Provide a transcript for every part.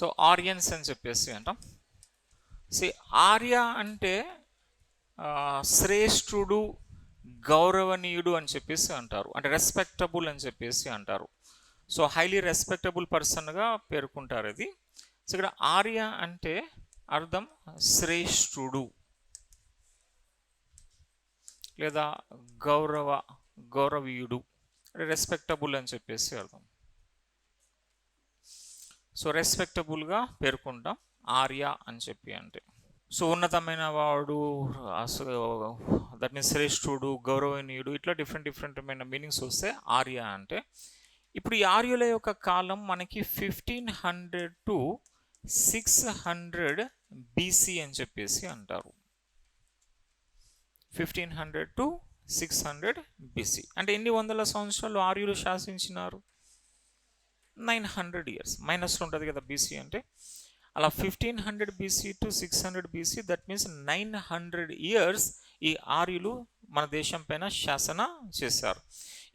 So Aryans అని చెప్పేసి అంటాం. ఆర్య అంటే శ్రేష్ఠుడు, గౌరవనీయుడు అని చెప్పేసి అంటారు, అంటే రెస్పెక్టబుల్ అని చెప్పేసి అంటారు. సో హైలీ రెస్పెక్టబుల్ పర్సన్గా పేర్కొంటారు ఇది. సో ఇక్కడ ఆర్య అంటే అర్థం శ్రేష్ఠుడు లేదా గౌరవీయుడు, రెస్పెక్టబుల్ అని చెప్పేసి అర్థం. సో రెస్పెక్టబుల్గా పేర్కొంటాం ఆర్య అని చెప్పి అంటే. సో ఉన్నతమైన వాడు, దట్ మీన్స్ శ్రేష్ఠుడు, గౌరవనీయుడు, ఇట్లా డిఫరెంట్ మీనింగ్స్ వస్తే ఆర్య అంటే. ఇప్పుడు ఈ ఆర్యుల యొక్క కాలం మనకి 1500 to 600 BC అని చెప్పేసి అంటారు. 1500 to 600 BC అంటే ఎన్ని వందల సంవత్సరాలు ఆర్యులు శాసించినారు? 900 years. మైనస్లో ఉంటుంది కదా BC అంటే. అలా 1500 BC to 600 BC, that means 900 years ఈ ఆర్యులు మన దేశం పైన శాసన చేశారు.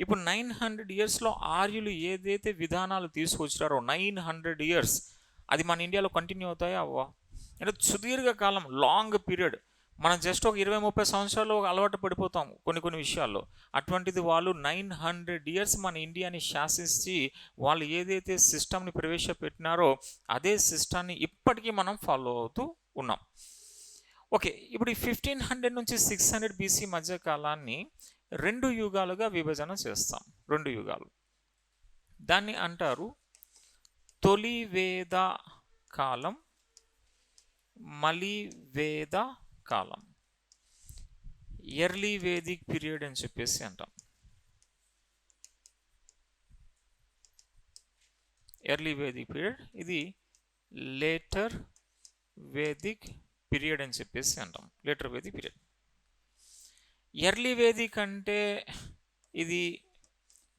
ఇప్పుడు 900 yearsలో ఆర్యులు ఏదైతే విధానాలు తీసుకొచ్చారో 900 years అది మన ఇండియాలో కంటిన్యూ అవుతాయా అవ్వా? అంటే సుదీర్ఘకాలం, లాంగ్ పీరియడ్. మనం జస్ట్ ఒక 20-30 సంవత్సరాలు అలవాటు పడిపోతాం కొన్ని విషయాల్లో. అటువంటిది వాళ్ళు 900 years మన ఇండియాని శాసించి వాళ్ళు ఏదైతే సిస్టమ్ని ప్రవేశపెట్టినారో అదే సిస్టాన్ని ఇప్పటికీ మనం ఫాలో అవుతూ ఉన్నాం. ఓకే, ఇప్పుడు ఈ 1500 నుంచి 600 BC మధ్య కాలాన్ని 2 యుగాలుగా విభజన చేస్తాం. 2 యుగాలు. దాన్ని అంటారు తొలి వేద కాలం, మలి వేద కాలం, ఎర్లీ వేదిక్ పీరియడ్ అని చెప్పేసి అంటాం. ఎర్లీ వేదిక్ పీరియడ్, ఇది లేటర్ వేదిక్ పీరియడ్ అని చెప్పేసి అంటాం. Later Vedic period. Early Vedic అంటే ఇది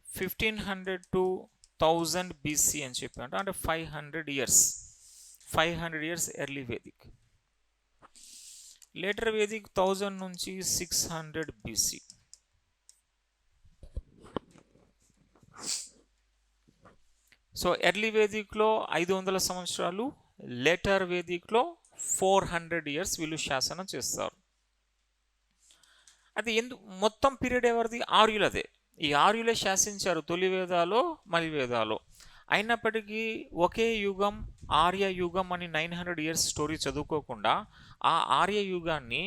1500 to 1000 BC అని చెప్పి అంటాం. అంటే 500 years early Vedic. Later Vedic 1000 నుంచి 600 BC. సో ఎర్లీ వేదిక్లో 500 సంవత్సరాలు, లేటర్ వేదిక్లో 400 years వీళ్ళు శాసనం చేస్తారు. అది మొత్తం పీరియడ్ ఎవరిది? ఆర్యులదే. ఈ ఆర్యులే శాసించారు తొలి వేదాలో, మలి వేదాలో. అయినప్పటికీ ఒకే యుగం, ఆర్య యుగం అని 900 years స్టోరీ చదువుకోకుండా ఆ ఆర్య యుగాన్ని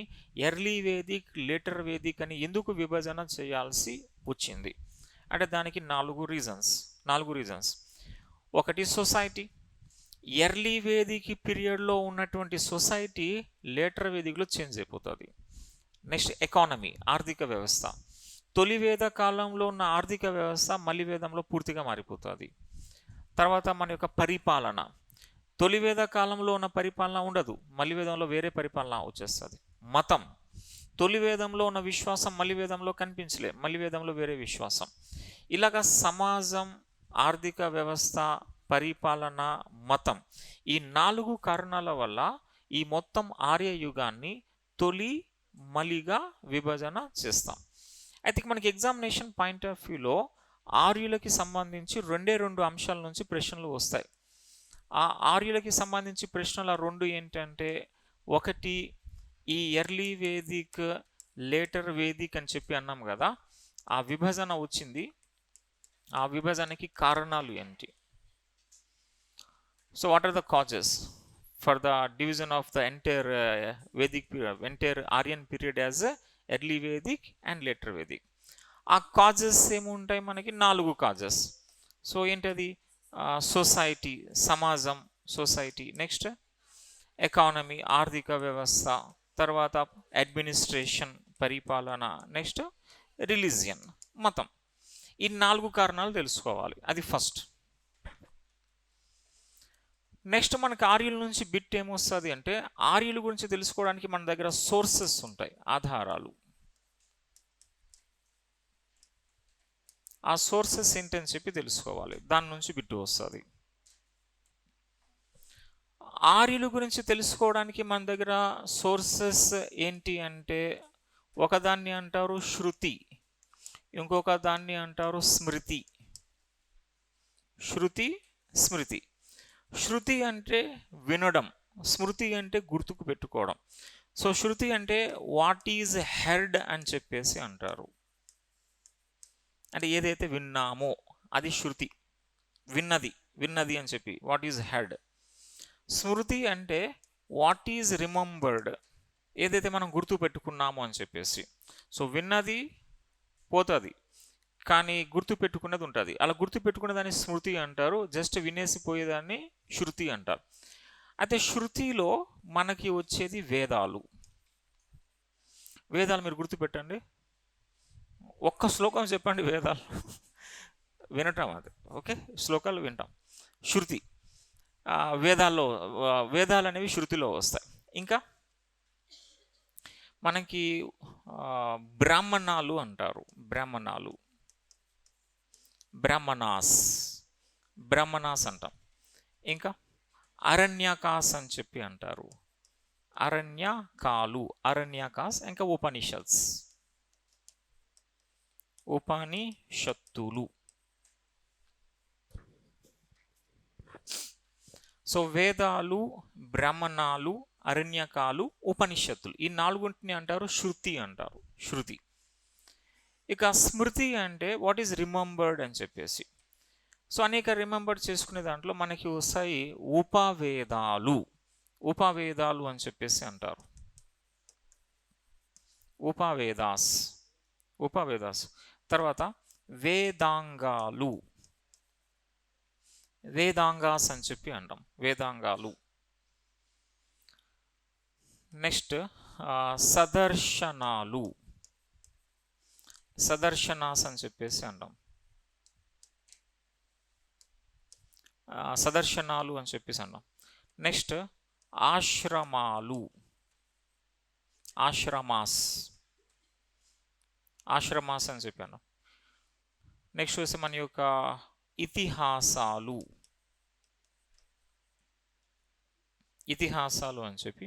ఎర్లీ వేదిక్, లేటర్ వేదిక్ అని ఎందుకు విభజన చేయాల్సి వచ్చింది అంటే దానికి 4 రీజన్స్. ఒకటి, సొసైటీ. ఎర్లీ వేదిక్ పీరియడ్లో ఉన్నటువంటి సొసైటీ లేటర్ వేదిక్లో చేంజ్ అయిపోతుంది. నెక్స్ట్, ఎకానమీ, ఆర్థిక వ్యవస్థ. తొలి వేద కాలంలో ఉన్న ఆర్థిక వ్యవస్థ మలి వేదంలో పూర్తిగా మారిపోతుంది. తర్వాత మన యొక్క పరిపాలన, తొలి వేద కాలంలో ఉన్న పరిపాలన ఉండదు, మలి వేదంలో వేరే పరిపాలన వచ్చేస్తుంది. మతం, తొలి వేదంలో ఉన్న విశ్వాసం మలి వేదంలో కనిపించలే, మలి వేదంలో వేరే విశ్వాసం. ఇలాగా సమాజం, ఆర్థిక వ్యవస్థ, పరిపాలన, మతం, ఈ 4 కారణాల వల్ల ఈ మొత్తం ఆర్య యుగాన్ని తొలి, మలిగా విభజన చేస్తాం. అయితే మనకి ఎగ్జామినేషన్ పాయింట్ ఆఫ్ వ్యూలో ఆర్యులకి సంబంధించి 2 అంశాల నుంచి ప్రశ్నలు వస్తాయి. ఆ ఆర్యులకి సంబంధించి ప్రశ్నల 2 ఏంటంటే, ఒకటి ఈ ఎర్లీ వేదిక్, లేటర్ వేదిక్ అని చెప్పి అన్నాం కదా, ఆ విభజన వచ్చింది, ఆ విభజనకి కారణాలు ఏంటి? So what are the causes for the division of the entire Vedic period, entire Aryan period as early Vedic and later Vedic? ఆ కాజెస్ ఏముంటాయి మనకి? 4 కాజెస్. సో ఏంటది? సొసైటీ, సమాజం, సొసైటీ. నెక్స్ట్, ఎకానమీ, ఆర్థిక వ్యవస్థ. తర్వాత అడ్మినిస్ట్రేషన్, పరిపాలన. నెక్స్ట్, రిలీజియన్, మతం. ఈ 4 కారణాలు తెలుసుకోవాలి. అది ఫస్ట్. నెక్స్ట్ మనకి ఆర్యుల నుంచి బిట్ ఏమొస్తుంది అంటే, ఆర్యుల గురించి తెలుసుకోవడానికి మన దగ్గర సోర్సెస్ ఉంటాయి, ఆధారాలు. ఆ సోర్సెస్ ఏంటని చెప్పి తెలుసుకోవాలి, దాని నుంచి బిట్టు వస్తుంది. ఆర్యుల గురించి తెలుసుకోవడానికి మన దగ్గర సోర్సెస్ ఏంటి అంటే, ఒకదాన్ని అంటారు శృతి, ఇంకొక దాన్ని అంటారు స్మృతి. శృతి, స్మృతి. శృతి అంటే వినడం, స్మృతి అంటే గుర్తుకు పెట్టుకోవడం. సో శృతి అంటే వాట్ ఈజ్ హెర్డ్ అని చెప్పేసి అంటారు. అంటే ఏదైతే విన్నామో అది శృతి. విన్నది విన్నది అని చెప్పి వాట్ ఈజ్ హెర్డ్. స్మృతి అంటే వాట్ ఈజ్ రిమెంబర్డ్, ఏదైతే మనం గుర్తు పెట్టుకున్నామో అని చెప్పేసి. సో విన్నది పోతుంది కానీ గుర్తు పెట్టుకున్నది ఉంటుంది. అలా గుర్తు పెట్టుకునే దాన్ని స్మృతి అంటారు. జస్ట్ వినేసి పోయేదాన్ని శృతి అంటారు. అయితే శృతిలో మనకి వచ్చేది వేదాలు. వేదాలు మీరు గుర్తుపెట్టండి, ఒక్క శ్లోకం చెప్పండి వేదాలు. వినటం అది, ఓకే, శ్లోకాలు వింటాం. శృతి వేదాల్లో, వేదాలు అనేవి శృతిలో వస్తాయి. ఇంకా మనకి బ్రాహ్మణాలు అంటారు, బ్రాహ్మణాలు, బ్రాహ్మణాస్ అంటాం. ఇంకా అరణ్యకాస్ అని చెప్పి అంటారు, అరణ్యకాస్. ఇంకా ఉపనిషత్తులు. సో వేదాలు, బ్రాహ్మణాలు, అరణ్యకాలు, ఉపనిషత్తులు, ఈ నాలుగుంటిని అంటారు శృతి అంటారు, శృతి. ఇక స్మృతి అంటే వాట్ ఈజ్ రిమెంబర్డ్ అని చెప్పేసి. సో అనేక రిమెంబర్ చేసుకునే దాంట్లో మనకి వస్తాయి ఉపవేదాలు. ఉపవేదాలు అని చెప్పేసి అంటారు, ఉపవేదాస్. తర్వాత వేదాంగాస్ అని చెప్పి అంటాం, వేదాంగాలు. నెక్స్ట్ సదర్శనాస్ అని చెప్పేసి అంటాం, సదర్శనాలు అని చెప్పేసి అంటాం. నెక్స్ట్ ఆశ్రమాస్ అని చెప్పాను. నెక్స్ట్ వచ్చి మన యొక్క ఇతిహాసాలు అని చెప్పి.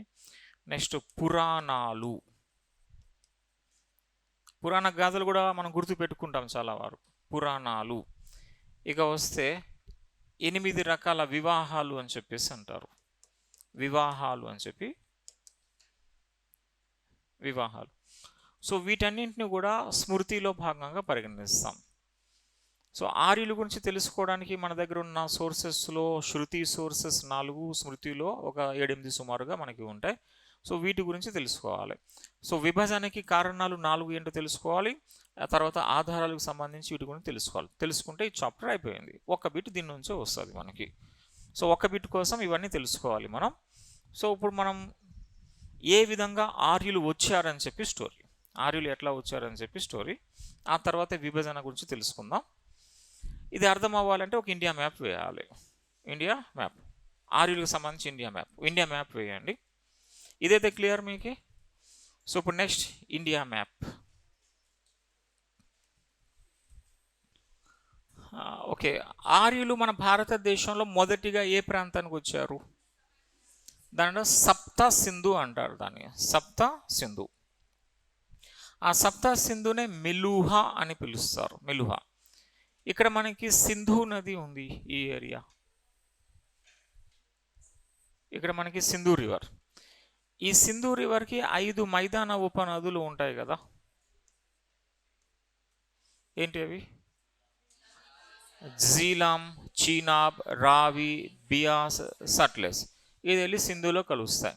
నెక్స్ట్ పురాణ గాథలు కూడా మనం గుర్తు పెట్టుకుంటాం చాలా వారు, పురాణాలు. ఇక వస్తే 8 రకాల వివాహాలు అని చెప్పేసి అంటారు, వివాహాలు. సో వీటన్నింటిని కూడా స్మృతిలో భాగంగా పరిగణిస్తాం. సో ఆర్యుల గురించి తెలుసుకోవడానికి మన దగ్గర ఉన్న సోర్సెస్లో శృతి సోర్సెస్ 4, స్మృతిలో ఒక 7-8 సుమారుగా మనకి ఉంటాయి. సో వీటి గురించి తెలుసుకోవాలి. సో విభజనకి కారణాలు 4 ఏంటో తెలుసుకోవాలి. ఆ తర్వాత ఆధారాలకు సంబంధించి వీటి గురించి తెలుసుకోవాలి. తెలుసుకుంటే ఈ చాప్టర్ అయిపోయింది. ఒక బిట్ దీని నుంచే వస్తుంది మనకి. సో ఒక బిట్ కోసం ఇవన్నీ తెలుసుకోవాలి మనం. సో ఇప్పుడు మనం ఏ విధంగా ఆర్యులు వచ్చారని చెప్పి స్టోరీ, ఆర్యులు ఎట్లా వచ్చారని చెప్పి స్టోరీ, ఆ తర్వాత విభజన గురించి తెలుసుకుందాం. ఇది అర్థం అవ్వాలంటే ఒక ఇండియా మ్యాప్ వేయాలి. ఇండియా మ్యాప్, ఆర్యులకు సంబంధించి ఇండియా మ్యాప్ వేయండి. ఇదైతే క్లియర్ మీకు. సో ఇప్పుడు నెక్స్ట్ ఇండియా మ్యాప్. ఓకే, ఆర్యులు మన భారతదేశంలో మొదటిగా ఏ ప్రాంతానికి వచ్చారు? దానిలో సప్త సింధు అంటారు, దాన్ని సప్త సింధు. ఆ సప్త సింధునే మెలుహా అని పిలుస్తారు, మెలుహా. ఇక్కడ మనకి సింధు నది ఉంది, ఈ ఏరియా. ఇక్కడ మనకి సింధు రివర్. ఈ సింధు రివర్కి 5 మైదాన ఉపనదులు ఉంటాయి కదా. ఏంటి అవి? జీలం, చీనాబ్, రావి, బియాస్, సట్లెస్. ఇది వెళ్ళి సింధులో కలుస్తాయి.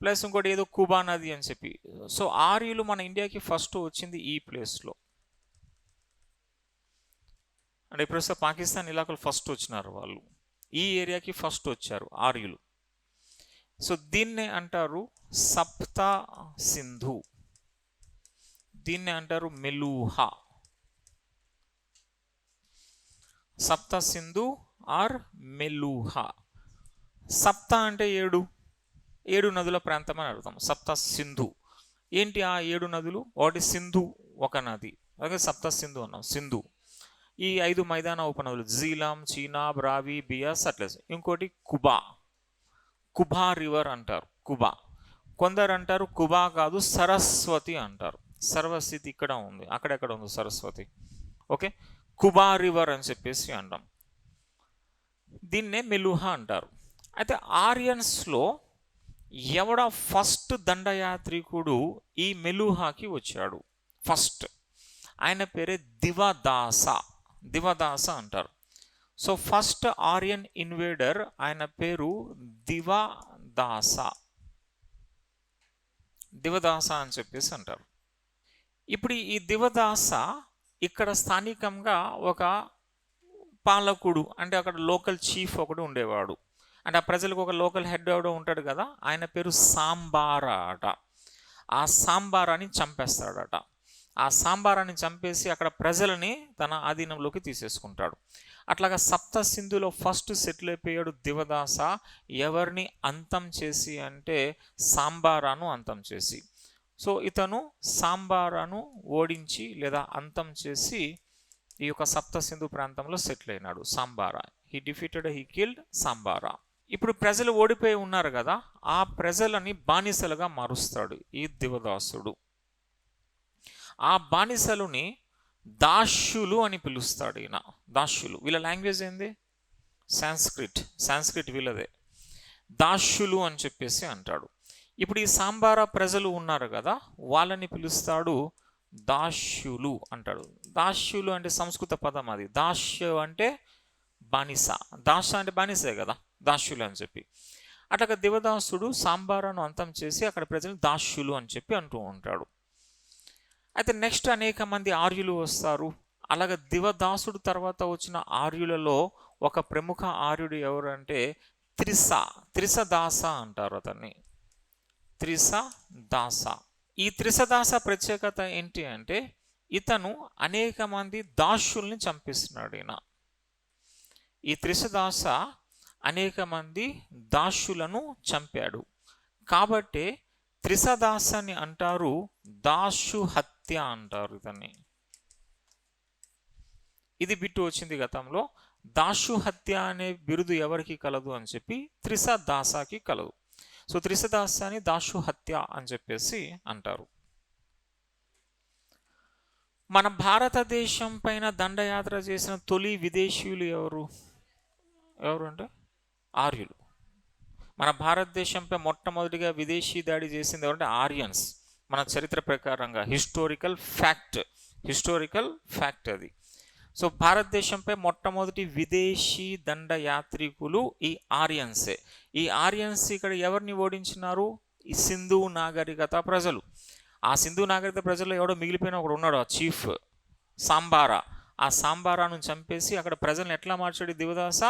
ప్లస్ ఇంకోటి ఏదో కుబా నది అని చెప్పి. సో ఆర్యులు మన ఇండియాకి ఫస్ట్ వచ్చింది ఈ ప్లేస్లో. అంటే ఇప్పుడు వస్తే పాకిస్తాన్ ఇలాకలు ఫస్ట్ వచ్చినారు వాళ్ళు, ఈ ఏరియాకి ఫస్ట్ వచ్చారు ఆర్యులు. సో దీన్నే అంటారు సప్త సింధు, దీన్నే అంటారు మెలుహా. సప్త సింధు ఆర్ మెలుహా. సప్త అంటే 7 నదుల ప్రాంతం అని అర్థం. సప్త సింధు ఏంటి? ఆ 7 నదులు. ఒకటి సింధు, ఒక నది, అలాగే సప్త సింధు అన్నాం. సింధు ఈ 5 మైదాన ఉపనదులు జీలం, చీనాబ్, రావి, బియాస్, సట్లెస్. ఇంకోటి కుబా రివర్ అంటారు, కుబా. కొందరు అంటారు కుబా కాదు సరస్వతి అంటారు. సర్వస్థితి ఇక్కడ ఉంది, అక్కడెక్కడ ఉంది సరస్వతి. ఓకే, కుబా రివర్ అని చెప్పేసి అంటాం. దీన్నే మెలుహా అంటారు. అయితే ఆర్యన్స్లో ఎవడ ఫస్ట్ దండయాత్రికుడు ఈ మెలుహాకి వచ్చాడు? ఫస్ట్ ఆయన పేరే దివదాస. దివదాస అంటారు. సో ఫస్ట్ ఆర్యన్ ఇన్వేడర్ ఆయన పేరు దివదాస. దివదాస అని చెప్పేసి అంటారు. ఇప్పుడు ఈ దివదాస ఇక్కడ స్థానికంగా ఒక పాలకుడు, అంటే అక్కడ లోకల్ చీఫ్ ఒకడు ఉండేవాడు. అంటే ఆ ప్రజలకు ఒక లోకల్ హెడ్ ఎవడో ఉంటాడు కదా, ఆయన పేరు సాంబారా అట. ఆ సాంబారాని చంపేస్తాడట. ఆ సాంబారాన్ని చంపేసి అక్కడ ప్రజలని తన ఆధీనంలోకి తీసేసుకుంటాడు. అట్లాగా సప్త సింధులో ఫస్ట్ సెటిల్ అయిపోయాడు దివదాస. ఎవరిని అంతం చేసి అంటే సాంబారాను అంతం చేసి. సో ఇతను సాంబారాను ఓడించి లేదా అంతం చేసి ఈ యొక్క సప్త సింధు ప్రాంతంలో సెటిల్ అయినాడు Sambara. He defeated, he killed Sambara. ఇప్పుడు ప్రజలు ఓడిపోయి ఉన్నారు కదా, ఆ ప్రజలని బానిసలుగా మారుస్తాడు ఈ దివదాసుడు. ఆ బానిసలుని దాస్యులు అని పిలుస్తాడు ఈయన. దాస్యులు, వీళ్ళ లాంగ్వేజ్ ఏంది? సాంస్క్రిట్ వీళ్ళదే. దాస్యులు అని చెప్పేసి అంటాడు. ఇప్పుడు ఈ సాంబారా ప్రజలు ఉన్నారు కదా, వాళ్ళని పిలుస్తాడు దాస్యులు అంటాడు. దాస్యులు అంటే సంస్కృత పదం అది. దాస్య అంటే బానిస, దాస అంటే బానిసే కదా, దాస్యులు అని చెప్పి. అట్లాగా దివదాసుడు సాంబారాను అంతం చేసి అక్కడ ప్రజలు దాస్యులు అని చెప్పి అంటూ ఉంటాడు. అయితే నెక్స్ట్ అనేక మంది ఆర్యులు వస్తారు. అలాగ దివదాసుడు తర్వాత వచ్చిన ఆర్యులలో ఒక ప్రముఖ ఆర్యుడు ఎవరంటే త్రిసదాస అంటారు అతన్ని. త్రిసదాస. ఈ త్రిసదాస ప్రత్యేకత ఏంటి అంటే ఇతను అనేక మంది దాస్యుల్ని చంపిస్తున్నాడు. ఈయన ఈ త్రిసదాస అనేక మంది దాస్యులను చంపాడు. కాబట్టి త్రిసదాసని అంటారు దాసు హత్య అంటారు ఇతన్ని. ఇది బిట్టు వచ్చింది గతంలో. దాసు హత్య అనే బిరుదు ఎవరికి కలదు అని చెప్పి త్రిసదాసకి కలదు. సో త్రిసదాసాని దాసు హత్య అని చెప్పేసి అంటారు. మన భారతదేశం పైన దండయాత్ర చేసిన తొలి విదేశీయులు ఎవరు అంటే ఆర్యులు. మన భారతదేశంపై మొట్టమొదటిగా విదేశీ దాడి చేసింది ఎవరంటే ఆర్యన్స్. మన చరిత్ర ప్రకారంగా హిస్టారికల్ ఫ్యాక్ట్ అది. సో భారతదేశంపై మొట్టమొదటి విదేశీ దండయాత్రికులు ఈ ఆర్యన్సే. ఈ ఆర్యన్స్ ఇక్కడ ఎవరిని ఓడించినారు? ఈ సింధు నాగరికత ప్రజలు. ఆ సింధు నాగరికత ప్రజల్లో ఎవడో మిగిలిపోయిన ఒకడు ఉన్నాడు, ఆ చీఫ్ సాంబారా. ఆ సాంబారాను చంపేసి అక్కడ ప్రజలను ఎట్లా మార్చాడు దివదాస?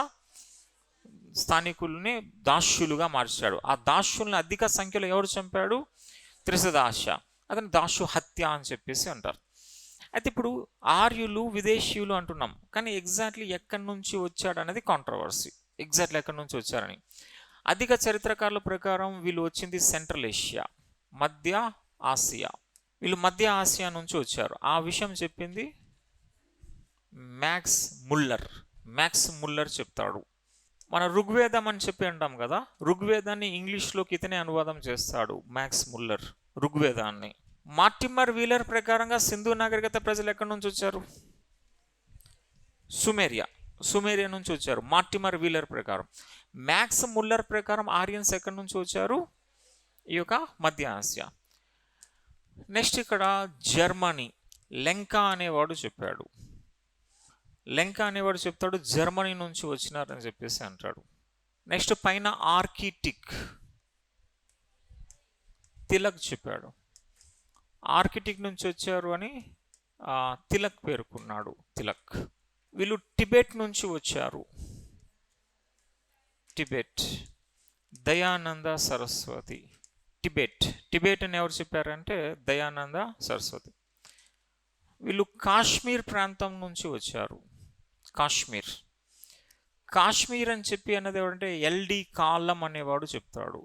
స్థానికుల్ని దాస్యులుగా మార్చాడు. ఆ దాస్యుల్ని అధిక సంఖ్యలో ఎవరు చంపాడు? త్రిసదాస. అతను దాసు హత్య అని చెప్పేసి అంటారు. అయితే ఇప్పుడు ఆర్యులు విదేశీయులు అంటున్నాం, కానీ ఎగ్జాక్ట్లీ ఎక్కడి నుంచి వచ్చాడు అనేది కాంట్రవర్సీ. ఎగ్జాక్ట్లీ ఎక్కడి నుంచి వచ్చారని అధిక చరిత్రకారుల ప్రకారం వీళ్ళు వచ్చింది సెంట్రల్ ఏషియా, మధ్య ఆసియా. వీళ్ళు మధ్య ఆసియా నుంచి వచ్చారు. ఆ విషయం చెప్పింది మ్యాక్స్ ముల్లర్ చెప్తాడు. మన ఋగ్వేదం అని చెప్పి అంటాం కదా, ఋగ్వేదాన్ని ఇంగ్లీష్లోకి ఇతనే అనువాదం చేస్తాడు మ్యాక్స్ ముల్లర్ ఋగ్వేదాన్ని. మార్టిమర్ వీలర్ ప్రకారంగా సింధు నాగరికత ప్రజలు ఎక్కడి నుంచి వచ్చారు? సుమేరియా నుంచి వచ్చారు మార్టిమర్ వీలర్ ప్రకారం. మ్యాక్స్ ముల్లర్ ప్రకారం ఆర్యన్స్ ఎక్కడి నుంచి వచ్చారు? ఈ యొక్క మధ్య ఆసియా. నెక్స్ట్ ఇక్కడ జర్మనీ, లెంకా అనేవాడు చెప్తాడు జర్మనీ నుంచి వచ్చినారని చెప్పేసి అంటాడు. నెక్స్ట్ పైన ఆర్కిటిక్ తిలక్ చెప్పాడు. ఆర్కిటిక్ నుంచి వచ్చారు అని తిలక్ పేర్కొన్నాడు. వీళ్ళు టిబెట్ నుంచి వచ్చారు. దయానంద సరస్వతి. టిబెట్ అని ఎవరు చెప్పారంటే దయానంద సరస్వతి. వీళ్ళు కాశ్మీర్ ప్రాంతం నుంచి వచ్చారు. కాశ్మీర్ అని చెప్పి అన్నది ఎవరంటే ఎల్డి కాలం అనేవాడు చెప్తాడు.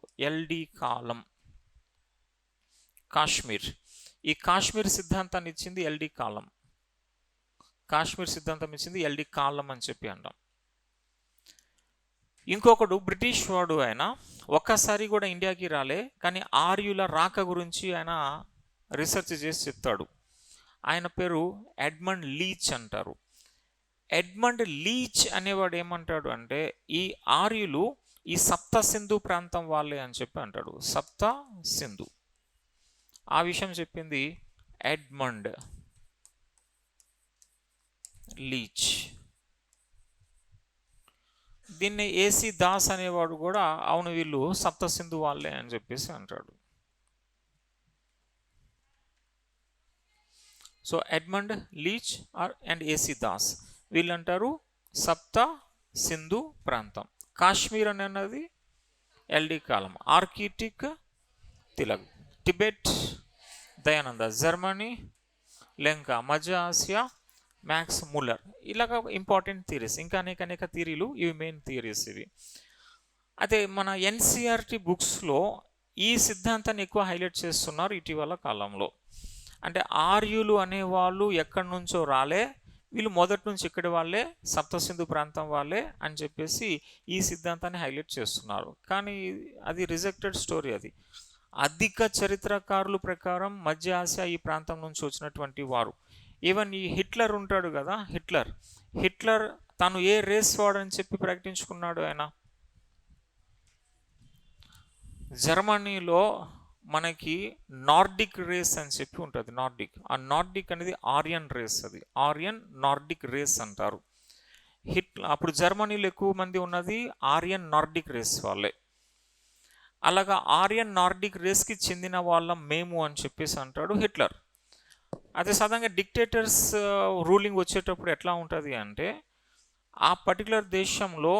కాశ్మీర్. ఈ కాశ్మీర్ సిద్ధాంతాన్ని ఇచ్చింది ఎల్డి కాలం. అని చెప్పి అంటాం. ఇంకొకడు బ్రిటిష్ వాడు, ఆయన ఒక్కసారి కూడా ఇండియాకి రాలే, కానీ ఆర్యుల రాక గురించి ఆయన రీసెర్చ్ చేసి చెప్తాడు. ఆయన పేరు ఎడ్మండ్ లీచ్ అంటారు. ఎడ్మండ్ లీచ్ అనేవాడు ఏమంటాడు అంటే ఈ ఆర్యులు ఈ సప్త సింధు ప్రాంతం వాళ్ళే అని చెప్పి అంటాడు. సప్త సింధు ఆ విషయం చెప్పింది ఎడ్మండ్ లీచ్. దీన్ని ఏసీ దాస్ అనేవాడు కూడా అవును వీళ్ళు సప్త సింధు వాళ్ళే అని చెప్పేసి అంటాడు. So Edmund Leach and AC Das వీళ్ళంటారు సప్త సింధు ప్రాంతం. కాశ్మీర్ అన్నది ఎల్డి కాలం, Arctic Tilak, Tibet Dayananda, Germany Lanka, మధ్య ఆసియా మ్యాక్స్ ముల్లర్. ఇలాగ ఇంపార్టెంట్ థియరీస్, ఇంకా అనేక థియరీలు, ఇవి మెయిన్ థియరీస్ ఇవి. అయితే మన ఎన్సిఆర్టీ బుక్స్లో ఈ సిద్ధాంతాన్ని ఎక్కువ హైలైట్ చేస్తున్నారు ఇటీవల కాలంలో. అంటే ఆర్యులు అనేవాళ్ళు ఎక్కడి నుంచో రాలే, వీళ్ళు మొదటి నుంచి ఇక్కడి వాళ్ళే, సప్తసింధు ప్రాంతం వాళ్ళే అని చెప్పేసి ఈ సిద్ధాంతాన్ని హైలైట్ చేస్తున్నారు. కానీ అది రిజెక్టెడ్ స్టోరీ. అది అధిక చరిత్రకారుల ప్రకారం మధ్య ఆసియా ఈ ప్రాంతం నుంచి వచ్చినటువంటి వారు. ఈవెన్ ఈ హిట్లర్ ఉంటాడు కదా, హిట్లర్ తను ఏ రేస్ వాడని చెప్పి ప్రకటించుకున్నాడు. ఆయన జర్మనీలో మనకి నార్డిక్ రేస్ అని చెప్పి ఉంటుంది. ఆ నార్డిక్ అనేది ఆర్యన్ రేస్, అది ఆర్యన్ నార్డిక్ రేస్ అంటారు. అప్పుడు జర్మనీలో ఎక్కువ మంది ఉన్నది ఆర్యన్ నార్డిక్ రేస్ వాళ్ళే. అలాగా ఆర్యన్ నార్డిక్ రేస్కి చెందిన వాళ్ళం మేము అని చెప్పేసి అంటాడు హిట్లర్. అదే సాధారణంగా డిక్టేటర్స్ రూలింగ్ వచ్చేటప్పుడు ఎట్లా ఉంటుంది అంటే ఆ పర్టికులర్ దేశంలో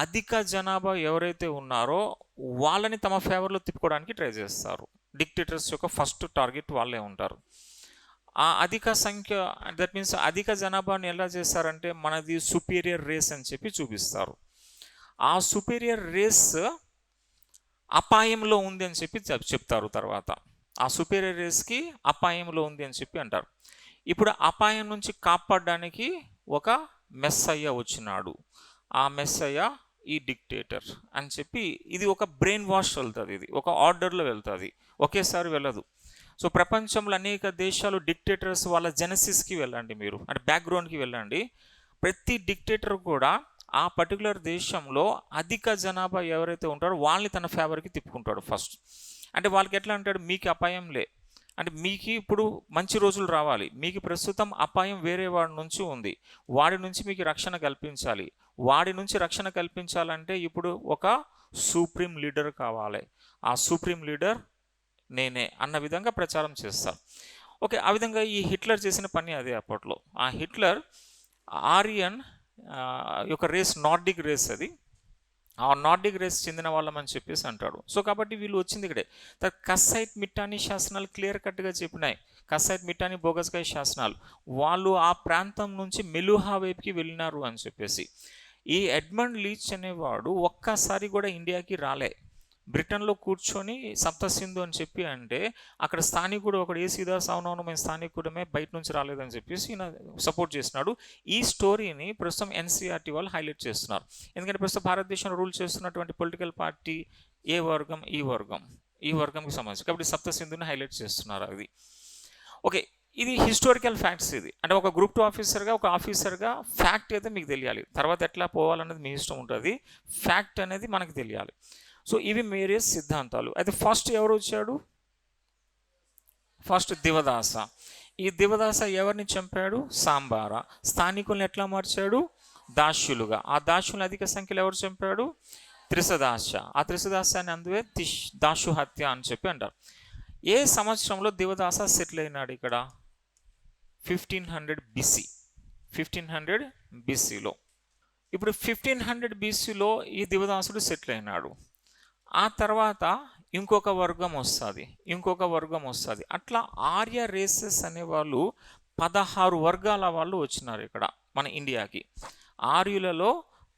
అధిక జనాభా ఎవరైతే ఉన్నారో వాళ్ళని తమ ఫేవర్లో తిప్పుకోవడానికి ట్రై చేస్తారు. డిక్టేటర్స్ యొక్క ఫస్ట్ టార్గెట్ వాళ్ళే ఉంటారు. ఆ అధిక సంఖ్య, దట్ మీన్స్ అధిక జనాభాని ఎలా చేస్తారంటే మనది సుపీరియర్ రేస్ అని చెప్పి చూపిస్తారు. ఆ సుపీరియర్ రేస్ అపాయంలో ఉంది అని చెప్పి చెప్తారు. తర్వాత ఆ సుపీరియర్ రేస్కి అపాయంలో ఉంది అని చెప్పి అంటారు. ఇప్పుడు అపాయం నుంచి కాపాడడానికి ఒక మెస్సయ్య వచ్చినాడు, ఆ మెస్సయ్య ఈ డిక్టేటర్ అని చెప్పి, ఇది ఒక బ్రెయిన్ వాష్ వెళ్తుంది, ఇది ఒక ఆర్డర్లో వెళ్తుంది, ఒకేసారి వెళ్ళదు. సో ప్రపంచంలో అనేక దేశాలు డిక్టేటర్స్ వాళ్ళ జెనసిస్కి వెళ్ళండి మీరు, అంటే బ్యాక్గ్రౌండ్కి వెళ్ళండి. ప్రతి డిక్టేటర్ కూడా ఆ పర్టికులర్ దేశంలో అధిక జనాభా ఎవరైతే ఉంటారో వాళ్ళని తన ఫేవర్కి తిప్పుకుంటాడు ఫస్ట్. అంటే వాళ్ళకి ఎట్లా అంటాడు, మీకు అపాయం లే, అంటే మీకు ఇప్పుడు మంచి రోజులు రావాలి, మీకు ప్రస్తుతం అపాయం వేరే వాడి నుంచి ఉంది, వాడి నుంచి మీకు రక్షణ కల్పించాలి. వాడి నుంచి రక్షణ కల్పించాలంటే ఇప్పుడు ఒక సుప్రీం లీడర్ కావాలి, ఆ సుప్రీం లీడర్ నేనే అన్న విధంగా ప్రచారం చేస్తారు. ఓకే, ఆ విధంగా ఈ హిట్లర్ చేసిన పని అదే. అప్పట్లో ఆ హిట్లర్ ఆరియన్ యొక్క రేస్ నార్డిక్ రేస్, అది ఆ నార్డిక్ రేస్ చెందిన వాళ్ళం అని చెప్పేసి అంటాడు. సో కాబట్టి వీళ్ళు వచ్చింది ఇక్కడే. కసైట్ మిట్టాని శాసనాలు క్లియర్ కట్గా చెప్పినాయి. కసైట్ మిట్టాని బోగస్కాయ్ శాసనాలు, వాళ్ళు ఆ ప్రాంతం నుంచి మెలుహా వైపుకి వెళ్ళినారు అని చెప్పేసి. ఈ ఎడ్మండ్ లీచ్ అనేవాడు ఒక్కసారి కూడా ఇండియాకి రాలే. బ్రిటన్లో కూర్చొని సప్త సింధు అని చెప్పి అంటే అక్కడ స్థానికుడు ఒకడు ఏసీదాస్ అవునవును మేము స్థానికుడమే, బయట నుంచి రాలేదని చెప్పేసి ఈయన సపోర్ట్ చేస్తున్నాడు. ఈ స్టోరీని ప్రస్తుతం ఎన్సీఆర్టీ వాళ్ళు హైలైట్ చేస్తున్నారు. ఎందుకంటే ప్రస్తుతం భారతదేశంలో రూల్ చేస్తున్నటువంటి పొలిటికల్ పార్టీ ఏ వర్గం, ఈ వర్గంకి సంబంధించి, కాబట్టి సప్త సింధుని హైలైట్ చేస్తున్నారు. అది ఓకే. ఇది హిస్టారికల్ ఫ్యాక్ట్స్. ఇది అంటే ఒక గ్రూప్ 2 ఆఫీసర్గా, ఒక ఆఫీసర్గా ఫ్యాక్ట్ అయితే మీకు తెలియాలి. తర్వాత ఎట్లా పోవాలనేది మీ ఇష్టం ఉంటుంది, ఫ్యాక్ట్ అనేది మనకు తెలియాలి. సో ఇవి మేరే సిద్ధాంతాలు. అయితే ఫస్ట్ ఎవరు వచ్చాడు? ఫస్ట్ దివదాస. ఈ దివదాస ఎవరిని చంపాడు? సాంబార. స్థానికుల్ని ఎట్లా మార్చాడు? దాస్యులుగా. ఆ దాస్యులను అధిక సంఖ్యలో ఎవరు చంపాడు? త్రిసదాస. ఆ త్రిసదాసాన్ని అందువే దాసు హత్య అని చెప్పి అంటారు. ఏ సంవత్సరంలో దివదాస సెటిల్ అయినాడు ఇక్కడ? 1500 BC. 1500 BCలో. ఇప్పుడు 1500 BCలో ఈ దివదాసుడు సెటిల్ అయినాడు. ఆ తర్వాత ఇంకొక వర్గం వస్తుంది. అట్లా ఆర్య రేసెస్ అనేవాళ్ళు 16 వర్గాల వాళ్ళు వచ్చినారు ఇక్కడ మన ఇండియాకి. ఆర్యులలో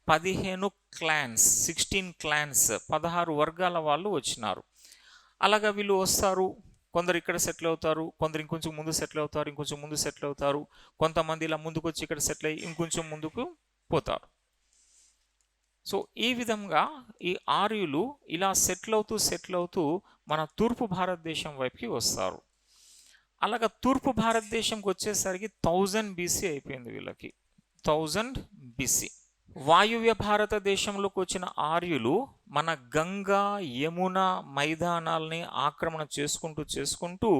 15 క్లాన్స్, 16 క్లాన్స్, 16 వర్గాల వాళ్ళు వచ్చినారు. అలాగా వీళ్ళు వస్తారు, కొందరు ఇక్కడ సెటిల్ అవుతారు, కొందరు ఇంకొంచెం ముందు సెటిల్ అవుతారు, కొంతమంది ఇలా ముందుకు వచ్చి ఇక్కడ సెటిల్ అయ్యి ఇంకొంచెం ముందుకు పోతారు. సో ఈ విధంగా ఈ ఆర్యులు ఇలా సెటిల్ అవుతూ మన తూర్పు భారతదేశం వైపుకి వస్తారు. అలాగా తూర్పు భారతదేశంకి వచ్చేసరికి 1000 BC అయిపోయింది వీళ్ళకి. 1000 BC. వాయువ్య భారతదేశంలోకి వచ్చిన ఆర్యులు మన గంగా యమున మైదానాల్ని ఆక్రమణ చేసుకుంటూ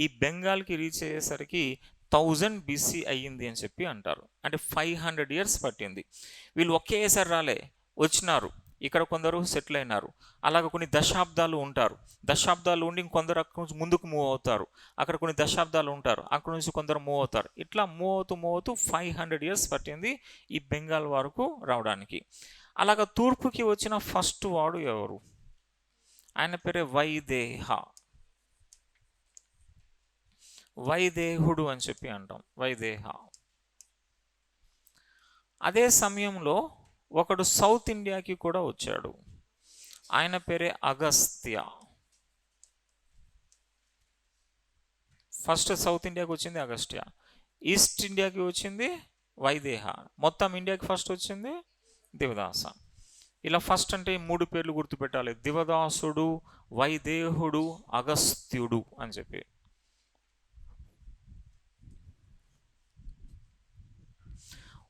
ఈ బెంగాల్కి రీచ్ అయ్యేసరికి 1000 BC అయ్యింది అని చెప్పి అంటారు. అంటే 500 years పట్టింది. వీళ్ళు ఒకేసారి రాలే, వచ్చినారు, ఇక్కడ కొందరు సెటిల్ అయినారు, అలాగ కొన్ని దశాబ్దాలు ఉంటారు, దశాబ్దాలు ఉండి ఇంకొందరు అక్కడ నుంచి ముందుకు మూవ్ అవుతారు, అక్కడ కొన్ని దశాబ్దాలు ఉంటారు, అక్కడ నుంచి కొందరు మూవ్ అవుతారు, ఇట్లా మూవ్ అవుతూ 500 years పట్టింది ఈ బెంగాల్ వరకు రావడానికి. అలాగ తూర్పుకి వచ్చిన ఫస్ట్ వాడు ఎవరు? ఆయన పేరే వైదేహుడు అని చెప్పి అంటాం, వైదేహ. అదే సమయంలో ఒకడు సౌత్ ఇండియాకి కూడా వచ్చాడు, ఆయన పేరే అగస్త్య. ఫస్ట్ సౌత్ ఇండియాకి వచ్చింది అగస్త్య, ఈస్ట్ ఇండియాకి వచ్చింది వైదేహ, మొత్తం ఇండియాకి ఫస్ట్ వచ్చింది దివదాస. ఇలా ఫస్ట్ అంటే 3 పేర్లు గుర్తుపెట్టాలి: దివదాసుడు, వైదేహుడు, అగస్త్యుడు అని చెప్పి.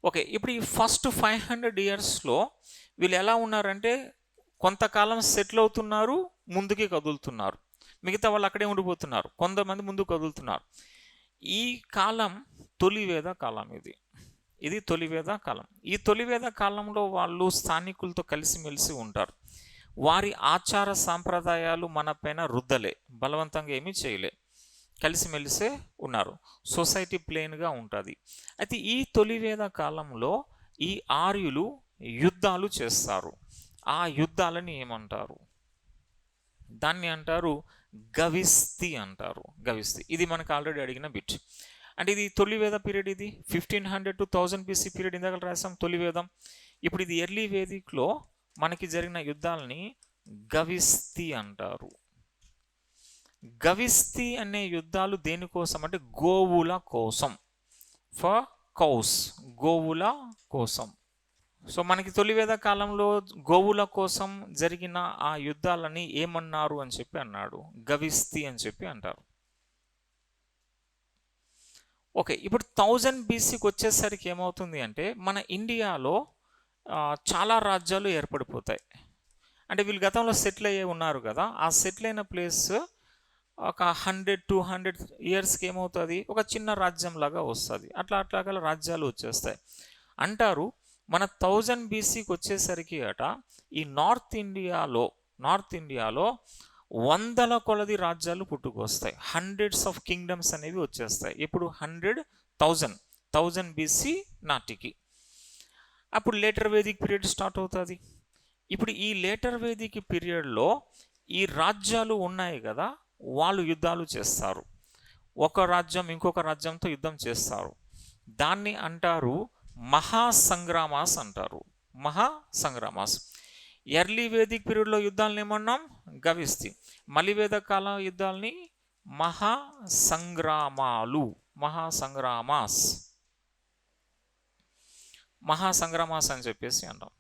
ఓకే, ఇప్పుడు ఈ ఫస్ట్ 500 yearsలో వీళ్ళు ఎలా ఉన్నారంటే కొంతకాలం సెటిల్ అవుతున్నారు, ముందుకి కదులుతున్నారు, మిగతా వాళ్ళు అక్కడే ఉండిపోతున్నారు, కొంతమంది ముందుకు కదులుతున్నారు. ఈ కాలం తొలివేద కాలం. ఇది తొలివేద కాలం. ఈ తొలివేద కాలంలో వాళ్ళు స్థానికులతో కలిసిమెలిసి ఉంటారు. వారి ఆచార సాంప్రదాయాలు మన పైన రుద్దలే, బలవంతంగా ఏమీ చేయలే, కలిసిమెలిసే ఉన్నారు. సొసైటీ ప్లెయిన్గా ఉంటుంది. అయితే ఈ తొలివేద కాలంలో ఈ ఆర్యులు యుద్ధాలు చేస్తారు. ఆ యుద్ధాలని ఏమంటారు? దాన్ని అంటారు గవిస్తి అంటారు. గవిస్తి ఇది మనకు ఆల్రెడీ అడిగిన బిట్. అంటే ఇది తొలివేద పీరియడ్. ఇది 1500 to 1000 BC పీరియడ్. ఇందాక రాసాం తొలివేదం. ఇప్పుడు ఇది ఎర్లీ వేదిక్లో మనకి జరిగిన యుద్ధాలని గవిస్తి అంటారు. గవిస్తి అనే యుద్ధాలు దేనికోసం అంటే గోవుల కోసం, ఫర్ కౌస్, గోవుల కోసం. సో మనకి తొలివేద కాలంలో గోవుల కోసం జరిగిన ఆ యుద్ధాలని ఏమన్నారు అని చెప్పి అన్నాడు, గవిస్తి అని చెప్పి అంటారు. ఓకే, ఇప్పుడు 1000 BCకి వచ్చేసరికి ఏమవుతుంది అంటే మన ఇండియాలో చాలా రాజ్యాలు ఏర్పడిపోతాయి. అంటే వీళ్ళు గతంలో సెటిల్ అయ్యే ఉన్నారు కదా, ఆ సెటిల్ అయిన ప్లేస్ ఒక 100-200 yearsకి ఏమవుతుంది, ఒక చిన్న రాజ్యం లాగా వస్తుంది. అట్లాగల రాజ్యాలు వచ్చేస్తాయి అంటారు. మన 1000 BCకి వచ్చేసరికి అట ఈ నార్త్ ఇండియాలో వందల కొలది రాజ్యాలు పుట్టుకొస్తాయి. హండ్రెడ్స్ ఆఫ్ కింగ్డమ్స్ అనేవి వచ్చేస్తాయి. ఇప్పుడు 1000 BC నాటికి. అప్పుడు లేటర్ వేదిక్ పీరియడ్ స్టార్ట్ అవుతుంది. ఇప్పుడు ఈ లేటర్ వేదిక్ పీరియడ్లో ఈ రాజ్యాలు ఉన్నాయి కదా, వాళ్ళు యుద్ధాలు చేస్తారు. ఒక రాజ్యం ఇంకొక రాజ్యంతో యుద్ధం చేస్తారు. దాన్ని అంటారు మహాసంగ్రామాస్ అంటారు. మహాసంగ్రామాస్. ఎర్లీ వేదిక్ పీరియడ్లో యుద్ధాలను ఏమన్నాం, గవిస్తి. మలివేద కాల యుద్ధాలని మహాసంగ్రామాస్ అని చెప్పేసి అంటాం.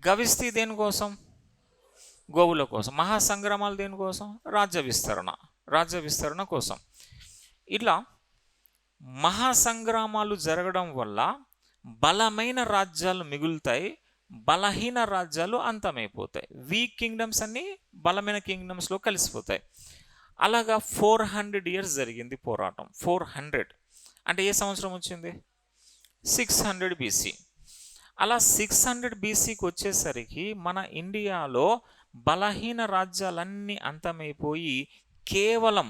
గవిస్తి దేనికోసం? గోవుల కోసం. మహాసంగ్రామాలు దేనికోసం? రాజ్య విస్తరణ కోసం. ఇట్లా మహాసంగ్రామాలు జరగడం వల్ల బలమైన రాజ్యాలు మిగులుతాయి, బలహీన రాజ్యాలు అంతమైపోతాయి. వీక్ కింగ్డమ్స్ అన్ని బలమైన కింగ్డమ్స్లో కలిసిపోతాయి. అలాగా 400 years జరిగింది పోరాటం. 400 అంటే ఏ సంవత్సరం వచ్చింది? 600 BC. అలా 600 BCకి వచ్చేసరికి మన ఇండియాలో బలహీన రాజ్యాలన్నీ అంతమైపోయి కేవలం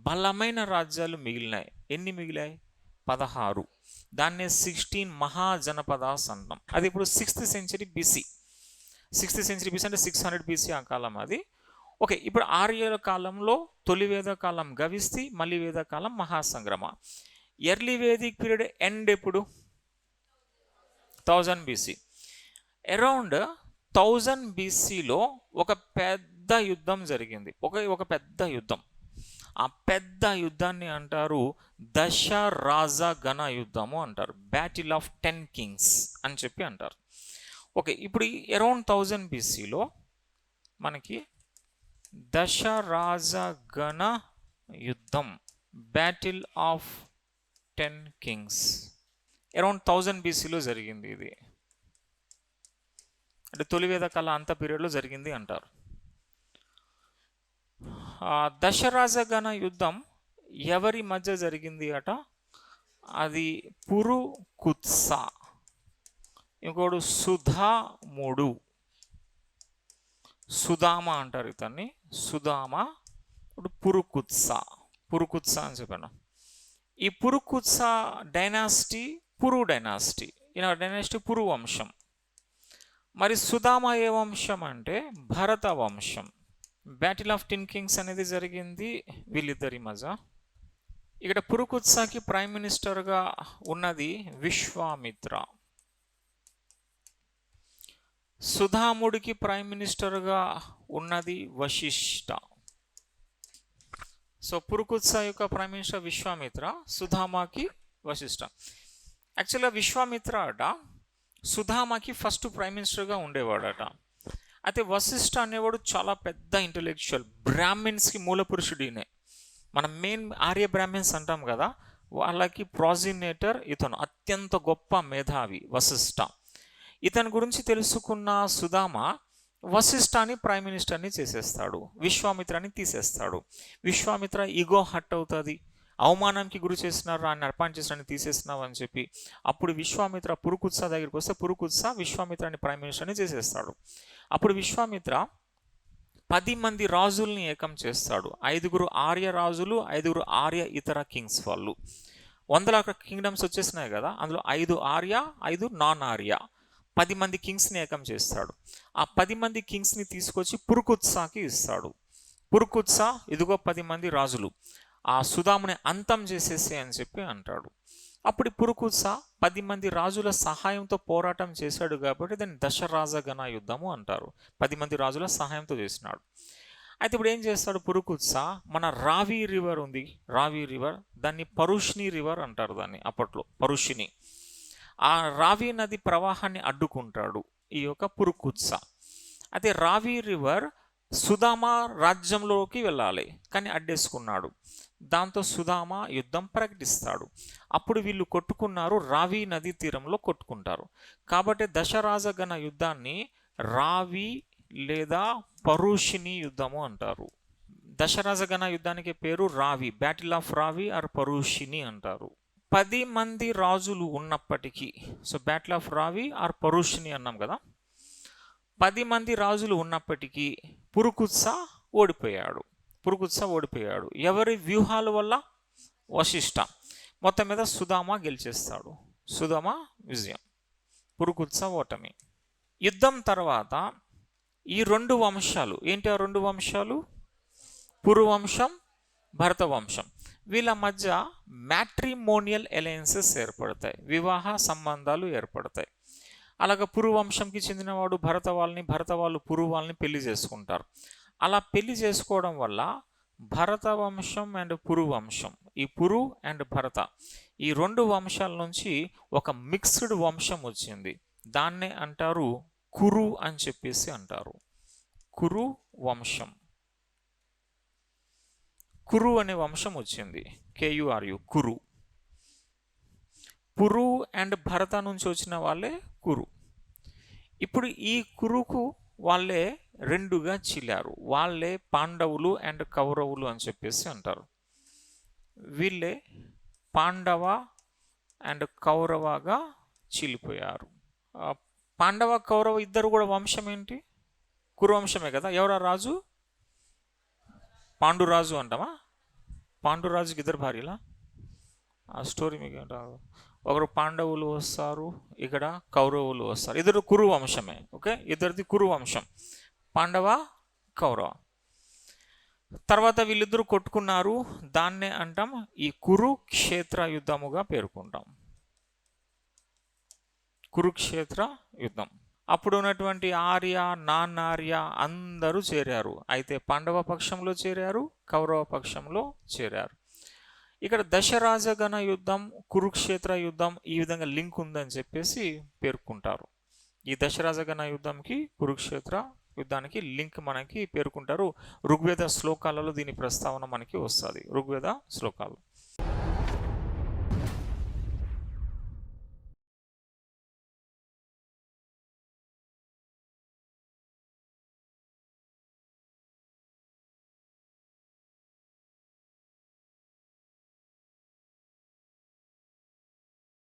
బలమైన రాజ్యాలు మిగిలినాయి. ఎన్ని మిగిలాయి? 16. దాన్నే 16 మహాజనపదాస్ అంటాం. అది ఇప్పుడు 6th century BC. 6th century BC అంటే 600 BC ఆ కాలం అది. ఓకే, ఇప్పుడు ఆర్యుల కాలంలో తొలివేద కాలం గవిస్తి, మలివేద కాలం మహాసంగ్రమ. ఎర్లీ వేదిక్ పీరియడ్ ఎండ్ ఎప్పుడు? 1000 BC. అరౌండ్ 1000 BCలో ఒక పెద్ద యుద్ధం జరిగింది. ఒక పెద్ద యుద్ధం. ఆ పెద్ద యుద్ధాన్ని అంటారు దశరాజగణ యుద్ధము అంటారు. బ్యాటిల్ ఆఫ్ 10 kings అని చెప్పి అంటారు. ఓకే, ఇప్పుడు అరౌండ్ 1000 BCలో మనకి దశరాజగణ యుద్ధం, బ్యాటిల్ ఆఫ్ 10 kings. అరౌండ్ 1000 బీసీలో జరిగింది ఇది. అంటే తొలివేద కళ అంత పీరియడ్లో జరిగింది అంటారు. దశరాజగణ యుద్ధం ఎవరి మధ్య జరిగింది అట? అది పురుకుత్స, ఇంకోడు సుధాముడు, సుధామ అంటారు ఇతన్ని, సుధామ, ఇప్పుడు పురుకుత్స అని చెప్పాను. ఈ పురుకుత్స డైనాసిటీ పురు డైనాసిటీ, ఈయన డైనాసిటీ పురు వంశం. మరి సుధామ ఏ వంశం అంటే భరత వంశం. బ్యాటిల్ ఆఫ్ 10 కింగ్స్ అనేది జరిగింది వీళ్ళిద్దరి మధ్య. ఇక్కడ పురుకుత్సకి ప్రైమ్ మినిస్టర్గా ఉన్నది విశ్వామిత్ర, సుధాముడికి ప్రైమ్ మినిస్టర్గా ఉన్నది వశిష్ఠ. సో పురుకుత్స యొక్క ప్రైమ్ మినిస్టర్ విశ్వామిత్ర, సుధామకి వశిష్ఠ. యాక్చువల్గా విశ్వామిత్ర అట సుధామకి ఫస్ట్ ప్రైమ్ మినిస్టర్గా ఉండేవాడట. అయితే వశిష్ఠ అనేవాడు చాలా పెద్ద ఇంటెలెక్చువల్, బ్రాహ్మిన్స్కి మూల పురుషుడినే. మనం మెయిన్ ఆర్య బ్రాహ్మిన్స్ అంటాం కదా, వాళ్ళకి ప్రాజినేటర్ ఇతను, అత్యంత గొప్ప మేధావి వశిష్ఠ. ఇతని గురించి తెలుసుకున్న సుధామ వశిష్ఠాన్ని ప్రైమ్ మినిస్టర్ని చేసేస్తాడు, విశ్వామిత్రాన్ని తీసేస్తాడు. విశ్వామిత్ర ఈగో హట్ అవుతుంది, అవమానానికి గురి చేసినారు, ఆయన అపాయింట్ చేసిన తీసేసినావు అని చెప్పి. అప్పుడు విశ్వామిత్ర పురుకుత్స దగ్గరికి వస్తే పురుకుత్స విశ్వామిత్రాన్ని ప్రైమ్ మినిస్టర్ని చేసేస్తాడు. అప్పుడు విశ్వామిత్ర 10 మంది రాజుల్ని ఏకం చేస్తాడు. 5 ఆర్య రాజులు, 5 ఆర్య ఇతర కింగ్స్. వాళ్ళు 100 కింగ్డమ్స్ వచ్చేసినాయి కదా, అందులో 5 ఆర్య, 5 నాన్ ఆర్య, 10 మంది కింగ్స్ని ఏకం చేస్తాడు. ఆ 10 మంది కింగ్స్ని తీసుకొచ్చి పురుకుత్సకి ఇస్తాడు. పురుకుత్స ఇదిగో 10 మంది రాజులు, ఆ సుధాముని అంతం చేసేసి అని చెప్పి అంటాడు. అప్పుడు పురుకుత్స 10 మంది రాజుల సహాయంతో పోరాటం చేశాడు కాబట్టి దాన్ని దశరాజగణ యుద్ధము అంటారు. 10 మంది రాజుల సహాయంతో చేసినాడు. అయితే ఇప్పుడు ఏం చేస్తాడు పురుకుత్స, మన రావి రివర్ ఉంది, రావి రివర్, దాన్ని పరుష్ని రివర్ అంటారు దాన్ని అప్పట్లో, పరుషిని. ఆ రావి నది ప్రవాహాన్ని అడ్డుకుంటాడు ఈ యొక్క పురుకుత్స. అయితే రావి రివర్ సుధామ రాజ్యంలోకి వెళ్ళాలి కానీ అడ్డేసుకున్నాడు. దాంతో సుధామ యుద్ధం ప్రకటిస్తాడు. అప్పుడు వీళ్ళు కొట్టుకున్నారు, రావి నదీ తీరంలో కొట్టుకుంటారు. కాబట్టి దశరాజగణ యుద్ధాన్ని రావి లేదా పరుషిని యుద్ధము అంటారు. దశరాజగణ యుద్ధానికి పేరు రావి, బ్యాటిల్ ఆఫ్ రావి ఆర్ పరుషిని అంటారు. 10 మంది రాజులు ఉన్నప్పటికీ, సో బ్యాటిల్ ఆఫ్ రావి ఆర్ పరుషిని అన్నాం కదా, 10 మంది రాజులు ఉన్నప్పటికీ పురుకుత్స ఓడిపోయాడు. ఎవరి వ్యూహాల వల్ల? వశిష్ఠ. మొత్తం మీద సుధామ గెలిచేస్తాడు. సుధామ విజయం, పురుకుత్స ఓటమి. యుద్ధం తర్వాత ఈ 2 వంశాలు ఏంటి? ఆ 2 వంశాలు పురువంశం, భరత వంశం, వీళ్ళ మధ్య మ్యాట్రిమోనియల్ అలయన్సెస్ ఏర్పడతాయి, వివాహ సంబంధాలు ఏర్పడతాయి. అలాగే పురువంశంకి చెందినవాడు భరత వాళ్ళని, భరత వాళ్ళు పురు వాళ్ళని పెళ్లి చేసుకుంటారు. అలా పెళ్లి చేసుకోవడం వల్ల భరత వంశం అండ్ పురు వంశం, ఈ పురు అండ్ భరత, ఈ 2 వంశాల నుంచి ఒక మిక్స్డ్ వంశం వచ్చింది. దాన్నే అంటారు కురు అని చెప్పేసి అంటారు. కురు వంశం, కురు అనే వంశం వచ్చింది, KURU, కురు. పురు అండ్ భరత నుంచి వచ్చిన వాళ్ళే కురు. ఇప్పుడు ఈ కురుకు వాళ్ళే 2గా చీలారు. వాళ్ళే పాండవులు అండ్ కౌరవులు అని చెప్పేసి అంటారు. వీళ్ళే పాండవ అండ్ కౌరవగా చీలిపోయారు. పాండవ కౌరవ ఇద్దరు కూడా వంశం ఏంటి? కురువంశమే కదా. ఎవరా రాజు? పాండురాజు అంటామా? పాండురాజుకి 2 భార్యలా? ఆ స్టోరీ మీకు ఏంటారు? ఒకరు పాండవులు వస్తారు, ఇక్కడ కౌరవులు వస్తారు. ఇద్దరు కురు వంశమే. ఓకే, ఇద్దరిది కురు వంశం, పాండవ కౌరవ. తర్వాత వీళ్ళిద్దరూ కొట్టుకున్నారు, దాన్నే అంటాం ఈ కురుక్షేత్ర యుద్ధముగా పేర్కొంటాం. కురుక్షేత్ర యుద్ధం. అప్పుడు ఉన్నటువంటి ఆర్య, నాన్ ఆర్య అందరూ చేరారు. అయితే పాండవ పక్షంలో చేరారు, కౌరవ పక్షంలో చేరారు. ఇక్కడ దశరాజగణ యుద్ధం, కురుక్షేత్ర యుద్ధం ఈ విధంగా లింక్ ఉందని చెప్పేసి పేర్కొంటారు. ఈ దశరాజగణ యుద్ధంకి కురుక్షేత్ర యుద్ధానికి లింక్ మనకి పేర్కొంటారు. ఋగ్వేద శ్లోకాలలో దీని ప్రస్తావన మనకి వస్తుంది, ఋగ్వేద శ్లోకాలు.